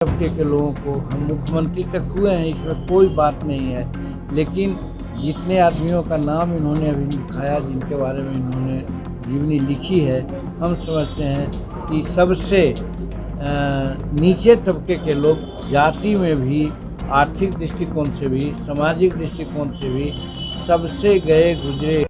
तबके के लोगों को हम मुख्यमंत्री तक हुए हैं, इसमें कोई बात नहीं है। लेकिन जितने आदमियों का नाम इन्होंने अभी लिखाया, जिनके बारे में इन्होंने जीवनी लिखी है, हम समझते हैं कि सबसे नीचे तबके के लोग जाति में भी, आर्थिक दृष्टिकोण से भी, सामाजिक दृष्टिकोण से भी सबसे गए गुजरे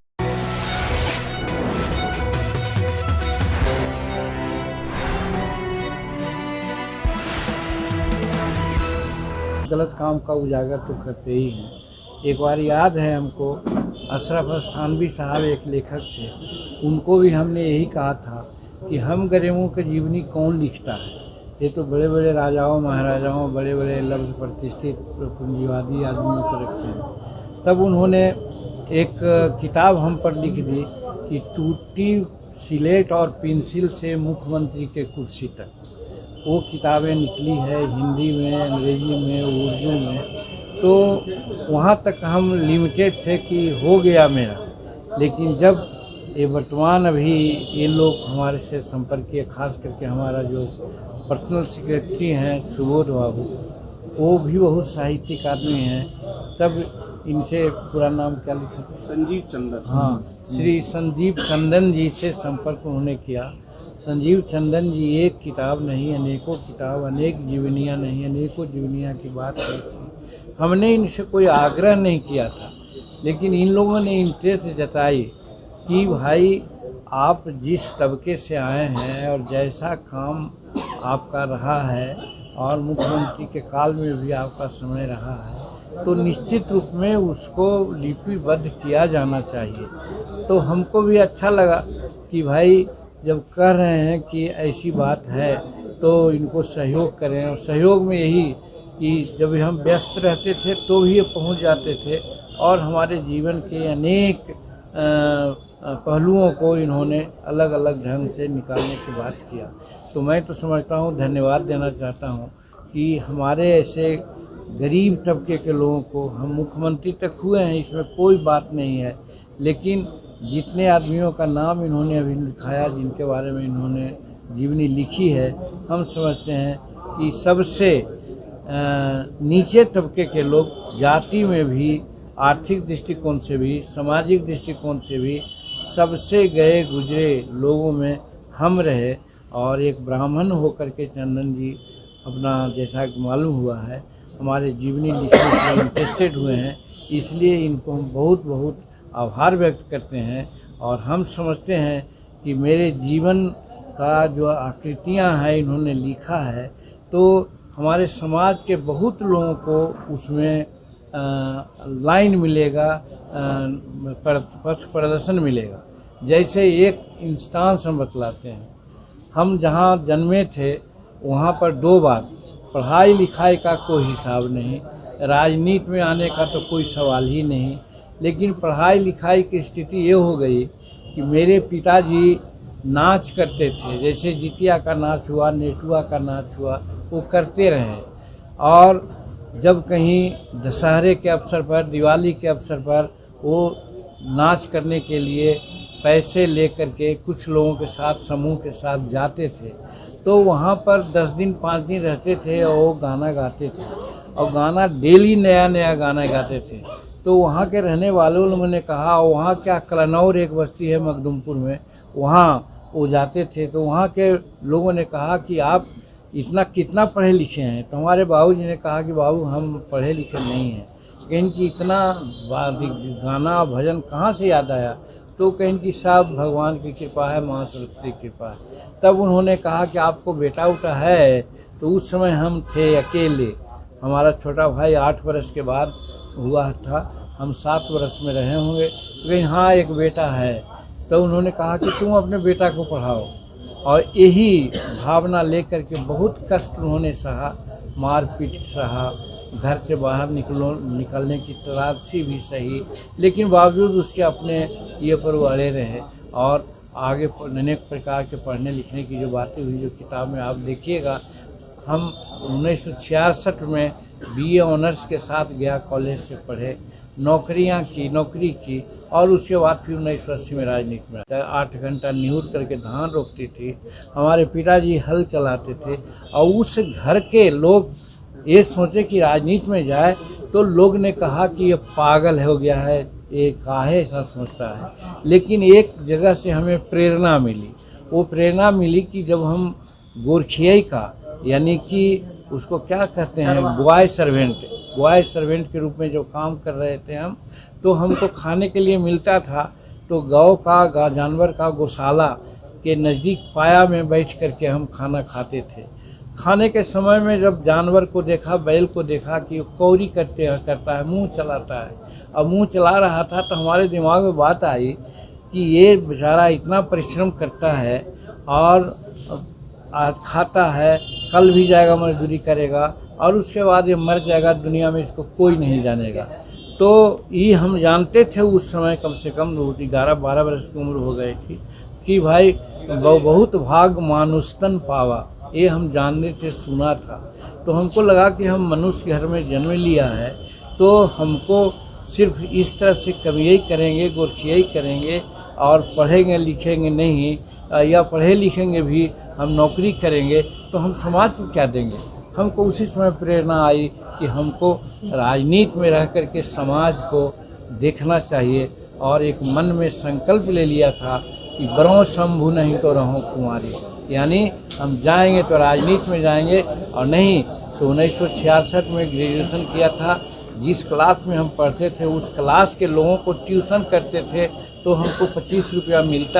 गलत काम का उजागर तो करते ही हैं। एक बार याद है हमको, अशरफ थानवी साहब एक लेखक थे, उनको भी हमने यही कहा था कि हम गरीबों की जीवनी कौन लिखता है, ये तो बड़े बड़े राजाओं महाराजाओं, बड़े बड़े लफ्ज़ प्रतिष्ठित पूंजीवादी आदमियों को रखते हैं। तब उन्होंने एक किताब हम पर लिख दी कि टूटी सिलेट और पेंसिल से मुख्यमंत्री के कुर्सी तक। वो किताबें निकली है हिंदी में, अंग्रेजी में, उर्दू में। तो वहाँ तक हम लिमिटेड थे कि हो गया मेरा। लेकिन जब ये वर्तमान अभी ये लोग हमारे से संपर्क किए, खास करके हमारा जो पर्सनल सेक्रेटरी हैं सुबोध बाबू, वो भी बहुत साहित्यिक आदमी हैं। तब इनसे पूरा नाम क्या लिखा? संजीव चंदन। हाँ, श्री संजीव चंदन जी से संपर्क उन्होंने किया। संजीव चंदन जी एक किताब नहीं, अनेकों किताब, अनेक जीवनियाँ नहीं, अनेकों जीवनियाँ की बात करती। हमने इनसे कोई आग्रह नहीं किया था, लेकिन इन लोगों ने इंटरेस्ट जताई कि भाई आप जिस तबके से आए हैं और जैसा काम आपका रहा है और मुख्यमंत्री के काल में भी आपका समय रहा है, तो निश्चित रूप में उसको लिपिबद्ध किया जाना चाहिए। तो हमको भी अच्छा लगा कि भाई जब कह रहे हैं कि ऐसी बात है तो इनको सहयोग करें। और सहयोग में यही कि जब हम व्यस्त रहते थे तो भी ये पहुंच जाते थे और हमारे जीवन के अनेक पहलुओं को इन्होंने अलग अलग ढंग से निकालने की बात किया। तो मैं तो समझता हूँ, धन्यवाद देना चाहता हूँ कि हमारे ऐसे गरीब तबके के लोगों को हम मुख्यमंत्री तक हुए हैं, इसमें कोई बात नहीं है। लेकिन जितने आदमियों का नाम इन्होंने अभी लिखाया, जिनके बारे में इन्होंने जीवनी लिखी है, हम समझते हैं कि सबसे नीचे तबके के लोग जाति में भी, आर्थिक दृष्टिकोण से भी, सामाजिक दृष्टिकोण से भी सबसे गए गुजरे लोगों में हम रहे। और एक ब्राह्मण होकर के चंदन जी अपना, जैसा मालूम हुआ है, हमारे जीवनी लिखने में इंटरेस्टेड हुए हैं, इसलिए इनको हम बहुत बहुत आभार व्यक्त करते हैं। और हम समझते हैं कि मेरे जीवन का जो आकृतियाँ हैं इन्होंने लिखा है, तो हमारे समाज के बहुत लोगों को उसमें लाइन मिलेगा, पथ प्रदर्शन मिलेगा। जैसे एक इंस्टांस हम बतलाते हैं, हम जहाँ जन्मे थे वहाँ पर दो बात, पढ़ाई लिखाई का कोई हिसाब नहीं, राजनीति में आने का तो कोई सवाल ही नहीं। लेकिन पढ़ाई लिखाई की स्थिति ये हो गई कि मेरे पिताजी नाच करते थे, जैसे जितिया का नाच हुआ, नेटुआ का नाच हुआ, वो करते रहे। और जब कहीं दशहरे के अवसर पर, दिवाली के अवसर पर वो नाच करने के लिए पैसे लेकर के कुछ लोगों के साथ, समूह के साथ जाते थे, तो वहाँ पर 10 दिन 5 दिन रहते थे और वो गाना गाते थे और गाना डेली नया नया गाना गाते थे। तो वहाँ के रहने वालों ने कहा, वहाँ क्या कलनौर एक बस्ती है मखदुमपुर में, वहाँ वो जाते थे। तो वहाँ के लोगों ने कहा कि आप इतना कितना पढ़े लिखे हैं? तो हमारे बाबूजी ने कहा कि बाबू हम पढ़े लिखे नहीं हैं। कहें कि इतना गाना भजन कहाँ से याद आया? तो कहें कि सब भगवान की कृपा है, माँ सरस्वती की कृपा है। तब उन्होंने कहा कि आपको बेटा उटा है? तो उस समय हम थे अकेले, हमारा छोटा भाई 8 वर्ष के बाद हुआ था, हम 7 वर्ष में रहे होंगे। तो कहीं हाँ एक बेटा है। तो उन्होंने कहा कि तुम अपने बेटा को पढ़ाओ। और यही भावना लेकर के बहुत कष्ट उन्होंने सहा, मारपीट सहा, घर से बाहर निकलने की तलाशी भी सही, लेकिन बावजूद उसके अपने ये पर वो अड़े रहे। और आगे अनेक प्रकार के पढ़ने लिखने की जो बातें हुई, जो किताब में आप देखिएगा, हम 1966 में BA ऑनर्स के साथ गया कॉलेज से पढ़े नौकरी की और उसके बाद फिर 1980 में राजनीति में 8 घंटा निहुर करके धान रोपती थी। हमारे पिताजी हल चलाते थे और उस घर के लोग ये सोचे कि राजनीति में जाए तो लोग ने कहा कि ये पागल हो गया है, ये काहे ऐसा सोचता है। लेकिन एक जगह से हमें प्रेरणा मिली, वो प्रेरणा मिली कि जब हम गोरखियाई का यानी कि उसको क्या कहते हैं बॉय सर्वेंट के रूप में जो काम कर रहे थे हम, तो हमको खाने के लिए मिलता था तो जानवर का गौशाला के नज़दीक पाया में बैठ करके हम खाना खाते थे। खाने के समय में जब जानवर को देखा, बैल को देखा कि कौरी करता है, मुंह चलाता है, और मुंह चला रहा था तो हमारे दिमाग में बात आई कि ये बेचारा इतना परिश्रम करता है और आज खाता है, कल भी जाएगा मजदूरी करेगा और उसके बाद ये मर जाएगा, दुनिया में इसको कोई नहीं जानेगा। तो ये हम जानते थे उस समय, कम से कम 11-12 वर्ष की उम्र हो गई थी, कि भाई बहुत भाग मानुस्तन पावा, ये हम जानने से सुना था। तो हमको लगा कि हम मनुष्य घर में जन्म लिया है तो हमको सिर्फ इस तरह से कवियाई करेंगे, गोरखियाई करेंगे और पढ़ेंगे लिखेंगे नहीं, या पढ़े लिखेंगे भी हम नौकरी करेंगे तो हम समाज को क्या देंगे। हमको उसी समय प्रेरणा आई कि हमको राजनीति में रह कर के समाज को देखना चाहिए, और एक मन में संकल्प ले लिया था कि बरों शंभु नहीं तो रहो कुंवारी, यानी हम जाएंगे तो राजनीति में जाएंगे और नहीं तो 1966 में ग्रेजुएशन किया था। जिस क्लास में हम पढ़ते थे उस क्लास के लोगों को ट्यूशन करते थे तो हमको 25 रुपया मिलता